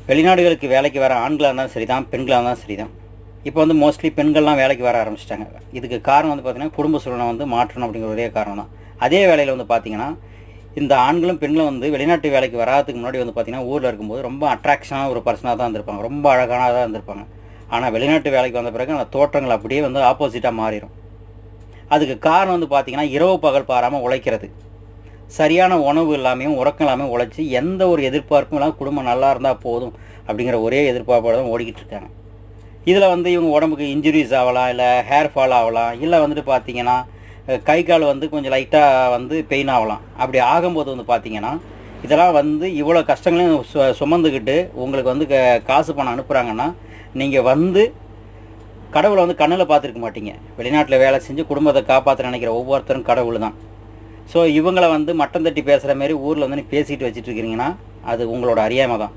வெளிநாடுகளுக்கு வேலைக்கு வர ஆண்களாக இருந்தாலும் சரி தான், பெண்களாக இருந்தாலும் சரி தான். இப்போ வந்து மோஸ்ட்லி பெண்கள்லாம் வேலைக்கு வர ஆரம்பிச்சிட்டாங்க. இதுக்கு காரணம் வந்து பார்த்திங்கன்னா, குடும்ப சூழ்நிலை வந்து மாற்றணும் அப்படிங்கிற ஒரே காரணம் தான். அதே வேளையில் வந்து பார்த்திங்கன்னா, இந்த ஆண்களும் பெண்களும் வந்து வெளிநாட்டு வேலைக்கு வராதுக்கு முன்னாடி வந்து பார்த்திங்கன்னா, ஊரில் இருக்கும்போது ரொம்ப அட்ராக்ஷனான ஒரு பர்சனாக தான் இருந்திருப்பாங்க. ரொம்ப அழகானதாக தான் இருந்திருப்பாங்க. ஆனால் வெளிநாட்டு வேலைக்கு வந்த பிறகு அந்த தோற்றங்கள் அப்படியே வந்து ஆப்போசிட்டாக மாறிடும். அதுக்கு காரணம் வந்து பார்த்திங்கன்னா, இரவு பகல் பாராமல் உழைக்கிறது. சரியான உணவு இல்லாமையும் உறக்கம் இல்லாமல் உழைச்சி எந்த ஒரு எதிர்பார்ப்பும் இல்லாமல் குடும்பம் நல்லா இருந்தால் போதும் அப்படிங்கிற ஒரே எதிர்பார்ப்போடு தான் ஓடிக்கிட்டு இருக்காங்க. இதில் வந்து இவங்க உடம்புக்கு இன்ஜுரிஸ் ஆகலாம், இல்லை ஹேர் ஃபால் ஆகலாம், இல்லை வந்துட்டு பார்த்திங்கன்னா கை கால் வந்து கொஞ்சம் லைட்டாக வந்து பெயின் ஆகலாம். அப்படி ஆகும்போது வந்து பார்த்திங்கன்னா, இதெல்லாம் வந்து இவ்வளோ கஷ்டங்களையும் சுமந்துக்கிட்டு உங்களுக்கு வந்து காசு பணம் அனுப்புகிறாங்கன்னா, நீங்கள் வந்து கடவுளை வந்து கண்ணில் பார்த்துருக்க மாட்டீங்க. வெளிநாட்டில் வேலை செஞ்சு குடும்பத்தை காப்பாற்ற நினைக்கிற ஒவ்வொருத்தரும் கடவுள் தான். ஸோ இவங்கள வந்து மட்டம் தட்டி பேசுகிற மாரி ஊரில் வந்து பேசிட்டு வச்சுட்டு இருக்கிறீங்கன்னா, அது உங்களோட அறியாமை தான்.